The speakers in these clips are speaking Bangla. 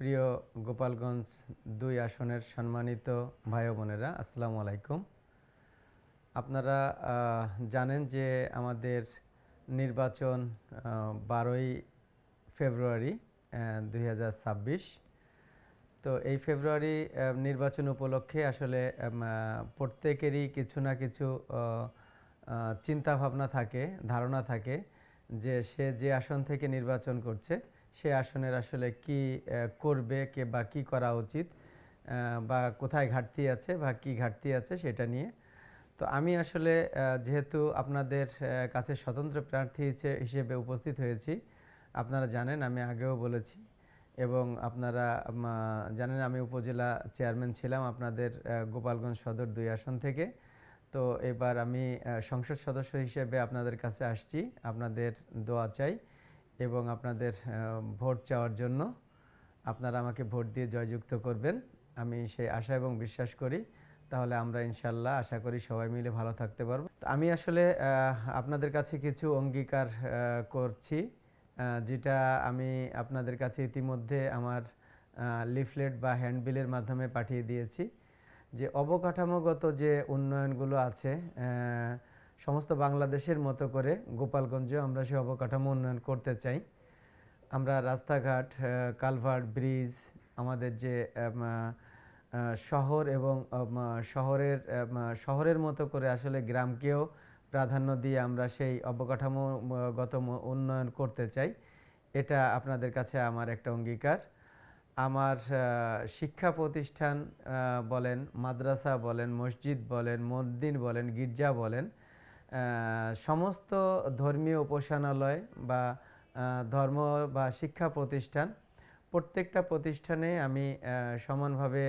প্রিয় গোপালগঞ্জ ২ আসনের সম্মানিত ভাই ও বোনেরা, আসসালামু আলাইকুম। আপনারা জানেন যে আমাদের নির্বাচন ১২ই ফেব্রুয়ারি ২০২৬। তো এই ফেব্রুয়ারি নির্বাচন উপলক্ষে আসলে প্রত্যেকেরই কিছু না কিছু চিন্তা ভাবনা থাকে, ধারণা থাকে যে সে যে আসন থেকে নির্বাচন করছে সে আসনের আসলে কি করবে বা কি করা উচিত, বা কোথায় ঘাটতি আছে বা কি ঘাটতি আছে সেটা নিয়ে। তো আমি আসলে যেহেতু আপনাদের কাছে স্বতন্ত্র প্রার্থী হিসেবে উপস্থিত হয়েছি, আপনারা জানেন, আমি আগেও বলেছি এবং আপনারা জানেন আমি উপজেলা চেয়ারম্যান ছিলাম আপনাদের গোপালগঞ্জ সদর ২ আসন থেকে। তো এবার আমি সংসদ সদস্য হিসেবে আপনাদের কাছে আসছি, আপনাদের দোয়া চাই এবং আপনাদের ভোট চাওয়ার জন্য। আপনারা আমাকে ভোট দিয়ে জয়যুক্ত করবেন, আমি সেই আশা এবং বিশ্বাস করি। তাহলে আমরা ইনশাল্লাহ আশা করি সবাই মিলে ভালো থাকতে পারবো। আমি আসলে আপনাদের কাছে কিছু অঙ্গীকার করছি, যেটা আমি আপনাদের কাছে ইতিমধ্যে আমার লিফলেট বা হ্যান্ডবিলের মাধ্যমে পাঠিয়ে দিয়েছি। যে অবকাঠামোগত যে উন্নয়নগুলো আছে, সমস্ত বাংলাদেশের মতো করে গোপালগঞ্জেও আমরা সেই অবকাঠামো উন্নয়ন করতে চাই। আমরা রাস্তাঘাট, কালভার্ট, ব্রিজ, আমাদের যে শহর এবং শহরের মতো করে আসলে গ্রামকেও প্রাধান্য দিয়ে আমরা সেই অবকাঠামোগত উন্নয়ন করতে চাই। এটা আপনাদের কাছে আমার একটা অঙ্গীকার। আমার শিক্ষা প্রতিষ্ঠান বলেন, মাদ্রাসা বলেন, মসজিদ বলেন, মসজিদ বলেন, গির্জা বলেন, সমস্ত ধর্মীয় উপাসনালয় বা ধর্ম বা শিক্ষা প্রতিষ্ঠান, প্রত্যেকটা প্রতিষ্ঠানে আমি সমানভাবে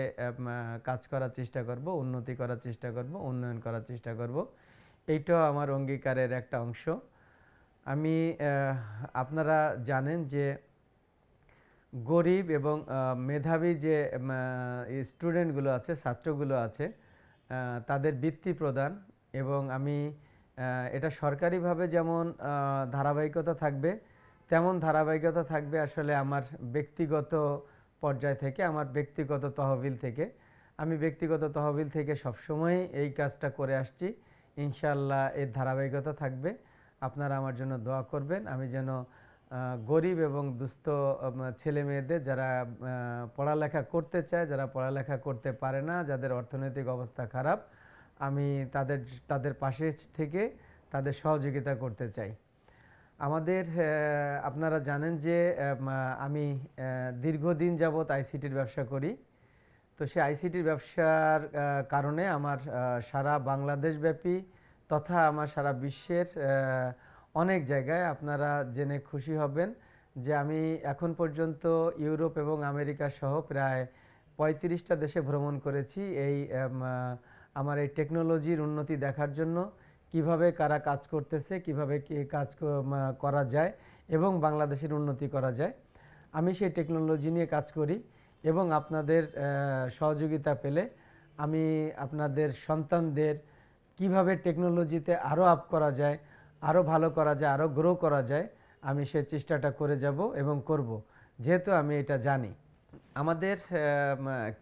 কাজ করার চেষ্টা করব, উন্নতি করার চেষ্টা করব, উন্নয়ন করার চেষ্টা করব। এইটাও আমার অঙ্গীকারের একটা অংশ। আমি আপনারা জানেন যে গরিব এবং মেধাবী যে স্টুডেন্টগুলো আছে, ছাত্রগুলো আছে, তাদের বৃত্তি প্রদান এবং আমি এটা সরকারিভাবে যেমন ধারাবাহিকতা থাকবে, তেমন ধারাবাহিকতা থাকবে আসলে আমার ব্যক্তিগত পর্যায় থেকে, আমার ব্যক্তিগত তহবিল থেকে। আমি ব্যক্তিগত তহবিল থেকে সবসময় এই কাজটা করে আসছি। ইনশাআল্লাহ এর ধারাবাহিকতা থাকবে। আপনারা আমার জন্য দোয়া করবেন, আমি যেন গরিব এবং দুস্থ ছেলে মেয়েদের, যারা পড়ালেখা করতে চায়, যারা পড়ালেখা করতে পারে না, যাদের অর্থনৈতিক অবস্থা খারাপ, আমি তাদের পাশে থেকে তাদের সহযোগিতা করতে চাই। আমাদের আপনারা জানেন যে আমি দীর্ঘদিন যাবৎ আইসিটির ব্যবসা করি। তো সেই আইসিটির ব্যবসার কারণে আমার সারা বাংলাদেশব্যাপী তথা আমার সারা বিশ্বের অনেক জায়গায় আপনারা জেনে খুশি হবেন যে আমি এখন পর্যন্ত ইউরোপ এবং আমেরিকা সহ প্রায় ৩৫টা দেশে ভ্রমণ করেছি আমার এই টেকনোলজির উন্নতি দেখার জন্য, কিভাবে কারা কাজ করতেছে, কিভাবে কি কাজ করা যায় এবং বাংলাদেশের উন্নতি করা যায়। আমি সেই টেকনোলজি নিয়ে কাজ করি এবং আপনাদের সহযোগিতা পেলে আমি আপনাদের সন্তানদের কিভাবে টেকনোলজিতে আরও আপ করা যায়, আরও ভালো করা যায়, আরও গ্রো করা যায়, আমি সেই চেষ্টাটা করে যাব এবং করব, যেহেতু আমি এটা জানি। আমাদের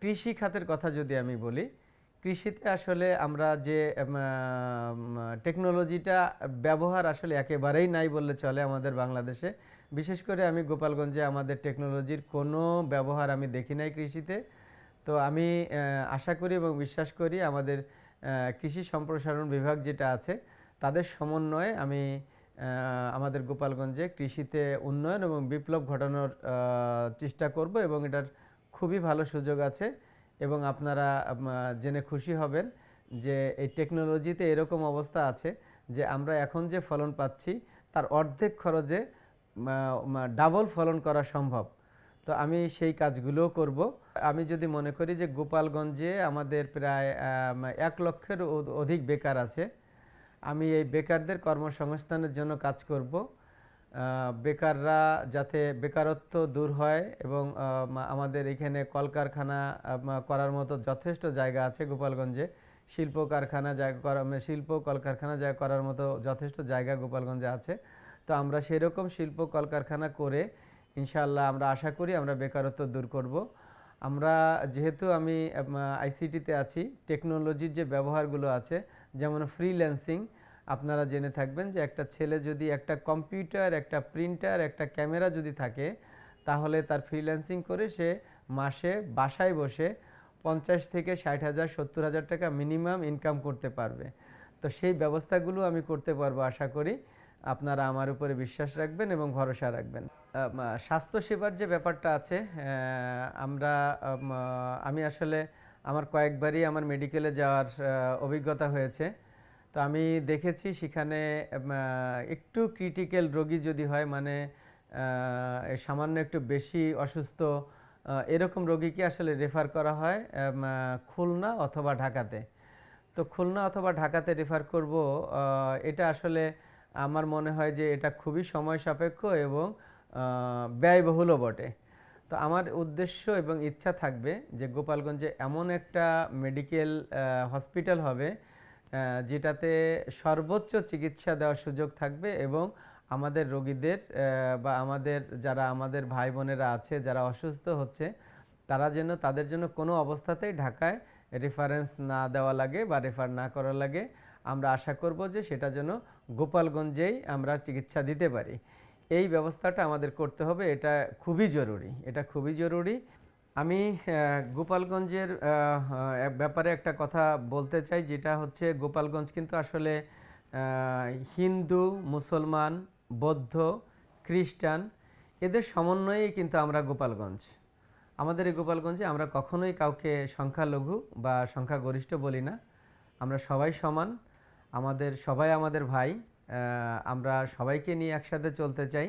কৃষি খাতের কথা যদি আমি বলি, কৃষিতে আসলে আমরা যে টেকনোলজিটা ব্যবহার আসলে একেবারেই নাই বললে চলে আমাদের বাংলাদেশে। বিশেষ করে আমি গোপালগঞ্জে আমাদের টেকনোলজির কোনো ব্যবহার আমি দেখি নাই কৃষিতে। তো আমি আশা করি এবং বিশ্বাস করি আমাদের কৃষি সম্প্রসারণ বিভাগ যেটা আছে তাদের সমন্বয়ে আমি আমাদের গোপালগঞ্জে কৃষিতে উন্নয়ন এবং বিপ্লব ঘটানোর চেষ্টা করব এবং এটার খুবই ভালো সুযোগ আছে। এবং আপনারা জেনে খুশি হবেন যে এই টেকনোলজিতে এরকম অবস্থা আছে যে আমরা এখন যে ফলন পাচ্ছি তার অর্ধেক খরচে ডাবল ফলন করা সম্ভব। তো আমি সেই কাজগুলোও করব। আমি যদি মনে করি যে গোপালগঞ্জে আমাদের প্রায় ১ লক্ষের অধিক বেকার আছে, আমি এই বেকারদের কর্মসংস্থানের জন্য কাজ করব। বেকাররা যাতে বেকারত্ব দূর হয় এবং আমাদের এখানে কলকারখানা করার মতো যথেষ্ট জায়গা আছে গোপালগঞ্জে, শিল্প কলকারখানা করার মতো যথেষ্ট জায়গা গোপালগঞ্জে আছে। তো আমরা সেরকম শিল্প কলকারখানা করে ইনশাআল্লাহ আমরা আশা করি আমরা বেকারত্ব দূর করব। আমরা যেহেতু আমি আইসিটিতে আছি, টেকনোলজির যে ব্যবহারগুলো আছে, যেমন ফ্রিল্যান্সিং, আপনারা জেনে থাকবেন যে একটা ছেলে যদি একটা কম্পিউটার, একটা প্রিন্টার, একটা ক্যামেরা যদি থাকে, তাহলে তার ফ্রিল্যান্সিং করে সে মাসে বাসায় বসে 50 থেকে 60,000 70,000 টাকা মিনিমাম ইনকাম করতে পারবে। তো সেই ব্যবস্থাগুলো আমি করতে পারবো আশা করি। আপনারা আমার উপরে বিশ্বাস রাখবেন এবং ভরসা রাখবেন। স্বাস্থ্যসেবার যে ব্যাপারটা আছে, আমরা আমি আসলে আমার কয়েকবারই আমার মেডিকেলে যাওয়ার অভিজ্ঞতা হয়েছে। তো আমি দেখেছি সেখানে একটু ক্রিটিক্যাল রোগী যদি হয়, মানে সামান্য একটু বেশি অসুস্থ, এরকম রোগীকে আসলে রেফার করা হয় খুলনা অথবা ঢাকাতে। তো খুলনা অথবা ঢাকাতে রেফার করব, এটা আসলে আমার মনে হয় যে এটা খুবই সময় সাপেক্ষ এবং ব্যয়বহুলও বটে। তো আমার উদ্দেশ্য এবং ইচ্ছা থাকবে যে গোপালগঞ্জে এমন একটা মেডিকেল হসপিটাল হবে যেটাতে সর্বোচ্চ চিকিৎসা দেওয়ার সুযোগ থাকবে এবং আমাদের রোগীদের বা আমাদের ভাই বোনেরা আছে যারা অসুস্থ হচ্ছে, তাদের জন্য কোনো অবস্থাতেই ঢাকায় রেফারেন্স না দেওয়া লাগে বা রেফার না করা লাগে। আমরা আশা করব যে সেটা যেন গোপালগঞ্জেই আমরা চিকিৎসা দিতে পারি। এই ব্যবস্থাটা আমাদের করতে হবে, এটা খুবই জরুরি, এটা খুবই জরুরি। আমি গোপালগঞ্জের ব্যাপারে একটা কথা বলতে চাই, যেটা হচ্ছে গোপালগঞ্জ কিন্তু আসলে হিন্দু, মুসলমান, বৌদ্ধ, খ্রিস্টান, এদের সমন্বয়েই কিন্তু আমরা গোপালগঞ্জ। আমাদের এই গোপালগঞ্জে আমরা কখনোই কাউকে সংখ্যালঘু বা সংখ্যাগরিষ্ঠ বলি না। আমরা সবাই সমান, সবাই আমাদের ভাই। আমরা সবাইকে নিয়ে একসাথে চলতে চাই।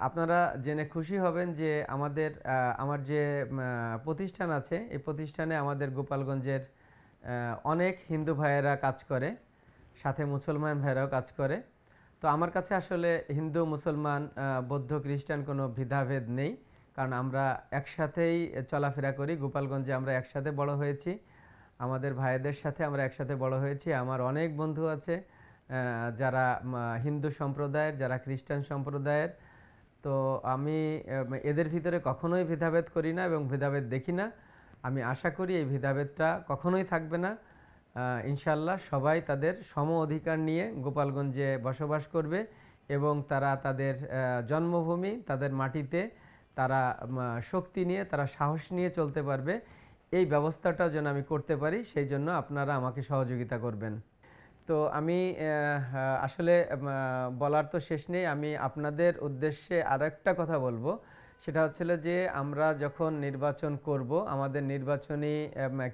আপনারা জেনে খুশি হবেন যে আমার যে প্রতিষ্ঠান আছে, এই প্রতিষ্ঠানে আমাদের গোপালগঞ্জের অনেক হিন্দু ভাইয়েরা কাজ করে, সাথে মুসলমান ভাইয়েরাও কাজ করে। তো আমার কাছে আসলে হিন্দু, মুসলমান, বৌদ্ধ, খ্রিস্টান কোনো ভেদাভেদ নেই, কারণ আমরা একসাথেই চলাফেরা করি। গোপালগঞ্জে আমরা একসাথে বড় হয়েছি, আমাদের ভাইদের সাথে আমরা একসাথে বড় হয়েছি। আমার অনেক বন্ধু আছে যারা হিন্দু সম্প্রদায়ের, যারা খ্রিস্টান সম্প্রদায়ের। তো আমি এদের ভিতরে কখনোই ভেদাভেদ করি না এবং ভেদাভেদ দেখি না। আমি আশা করি এই ভেদাভেদটা কখনোই থাকবে না। ইনশাল্লাহ সবাই তাদের সম অধিকার নিয়ে গোপালগঞ্জে বসবাস করবে এবং তারা তাদের জন্মভূমি, তাদের মাটিতে তারা শক্তি নিয়ে, তারা সাহস নিয়ে চলতে পারবে। এই ব্যবস্থাটাও যেন আমি করতে পারি, সেই জন্য আপনারা আমাকে সহযোগিতা করবেন। তো আমি আসলে বলার তো শেষ নেই। আমি আপনাদের উদ্দেশ্যে আরেকটা কথা বলবো, সেটা হচ্ছিল যে আমরা যখন নির্বাচন করব, আমাদের নির্বাচনী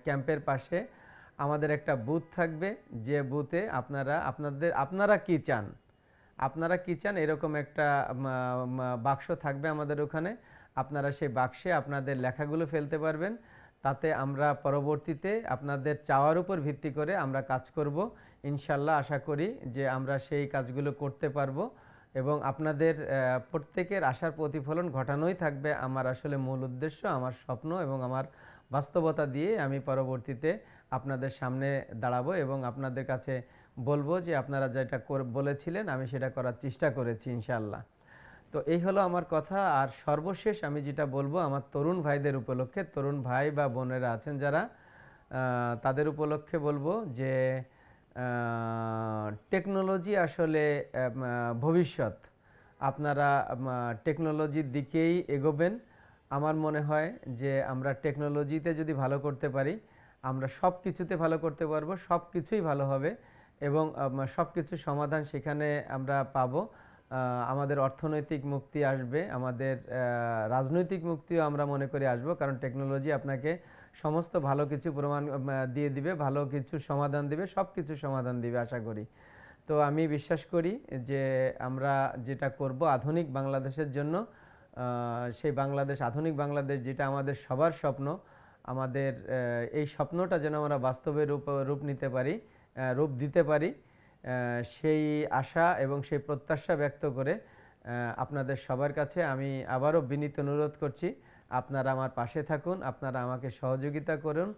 ক্যাম্পের পাশে আমাদের একটা বুথ থাকবে, যে বুথে আপনারা কি চান এরকম একটা বাক্স থাকবে আমাদের ওখানে। আপনারা সেই বাক্সে আপনাদের লেখাগুলো ফেলতে পারবেন। তাতে আমরা পরবর্তীতে আপনাদের চাওয়ার উপর ভিত্তি করে আমরা কাজ করব। ইনশাল্লাহ আশা করি যে আমরা সেই কাজগুলো করতে পারবো এবং আপনাদের প্রত্যেকের আশার প্রতিফলন ঘটানোই থাকবে আমার আসলে মূল উদ্দেশ্য, আমার স্বপ্ন এবং আমার বাস্তবতা দিয়ে আমি পরবর্তীতে আপনাদের সামনে দাঁড়াবো এবং আপনাদের কাছে বলবো যে আপনারা যেটা বলেছিলেন আমি সেটা করার চেষ্টা করেছি ইনশাল্লাহ। তো এই হলো আমার কথা। আর সর্বশেষ আমি যেটা বলবো আমার তরুণ ভাইদের উপলক্ষে, তরুণ ভাই বা বোনেরা আছেন যারা, তাদের উপলক্ষে বলবো যে টেকনোলজি আসলে ভবিষ্যৎ। আপনারা টেকনোলজির দিকেই এগোবেন। আমার মনে হয় যে আমরা টেকনোলজিতে যদি ভালো করতে পারি, আমরা সব কিছুতে ভালো করতে পারবো, সব কিছুই ভালো হবে এবং সব কিছুর সমাধান সেখানে আমরা পাবো। আমাদের অর্থনৈতিক মুক্তি আসবে, আমাদের রাজনৈতিক মুক্তিও আমরা মনে করি আসবো, কারণ টেকনোলজি আপনাকে সমস্ত ভালো কিছু প্রমাণ দিয়ে দিবে, ভালো কিছু সমাধান দিবে, সব কিছু সমাধান দিবে আশা করি। তো আমি বিশ্বাস করি যে আমরা যেটা করব আধুনিক বাংলাদেশের জন্য, সেই আধুনিক বাংলাদেশ যেটা আমাদের সবার স্বপ্ন, আমাদের এই স্বপ্নটা যেন আমরা বাস্তবে রূপ দিতে পারি, সেই আশা এবং সেই প্রত্যাশা ব্যক্ত করে আপনাদের সবার কাছে আমি আবারও বিনীত অনুরোধ করছি, আপনারা আমার পাশে থাকুন, আপনারা আমাকে সহযোগিতা করুন,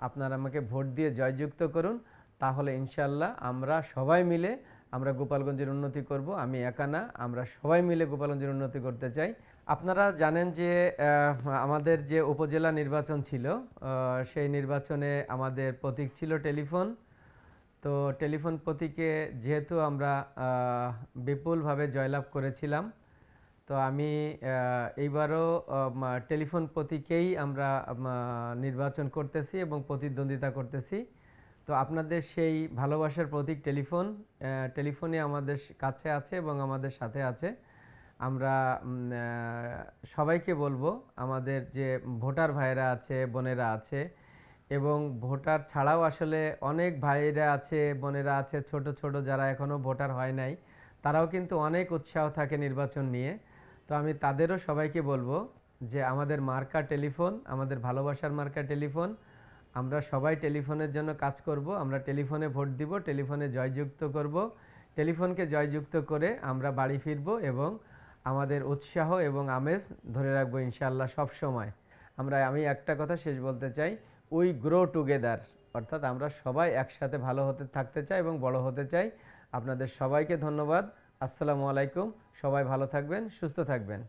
আপনারা আমাকে ভোট দিয়ে জয়যুক্ত করুন। তাহলে ইনশাল্লাহ আমরা সবাই মিলে গোপালগঞ্জের উন্নতি করব। আমি একা না, আমরা সবাই মিলে গোপালগঞ্জের উন্নতি করতে চাই। আপনারা জানেন যে আমাদের যে উপজেলা নির্বাচন ছিল, সেই নির্বাচনে আমাদের প্রতীক ছিল টেলিফোন। তো টেলিফোন প্রতীকে যেহেতু আমরা বিপুলভাবে জয়লাভ করেছিলাম, তো আমি এইবারও টেলিফোন প্রতীকেই আমরা নির্বাচন করতেছি এবং প্রতিদ্বন্দ্বিতা করতেছি। তো আপনাদের সেই ভালোবাসার প্রতীক টেলিফোন, টেলিফোনে আমাদের কাছে আছে এবং আমাদের সাথে আছে। আমরা সবাইকে বলবো, আমাদের যে ভোটার ভাইয়েরা আছে, বোনেরা আছে, এবং ভোটার ছাড়াও আসলে অনেক ভাইয়েরা আছে, বোনেরা আছে, ছোট ছোট যারা এখনও ভোটার হয় নাই, তারাও কিন্তু অনেক উৎসাহ থাকে নির্বাচন নিয়ে। তো আমি তাদেরও সবাইকে বলবো যে আমাদের মার্কা টেলিফোন, আমাদের ভালোবাসার মার্কা টেলিফোন। আমরা সবাই টেলিফোনের জন্য কাজ করব, আমরা টেলিফোনে ভোট দিব, টেলিফোনে জয়যুক্ত করব, টেলিফোনকে জয়যুক্ত করে আমরা বাড়ি ফিরব এবং আমাদের উৎসাহ এবং আমেজ ধরে রাখবো ইনশাআল্লাহ সব সময়। আমি একটা কথা শেষ বলতে চাই, উই গ্রো টুগেদার, অর্থাৎ আমরা সবাই একসাথে ভালো হতে থাকতে চাই এবং বড় হতে চাই। আপনাদের সবাইকে ধন্যবাদ। আসসালামু আলাইকুম। সবাই ভালো থাকবেন, সুস্থ থাকবেন।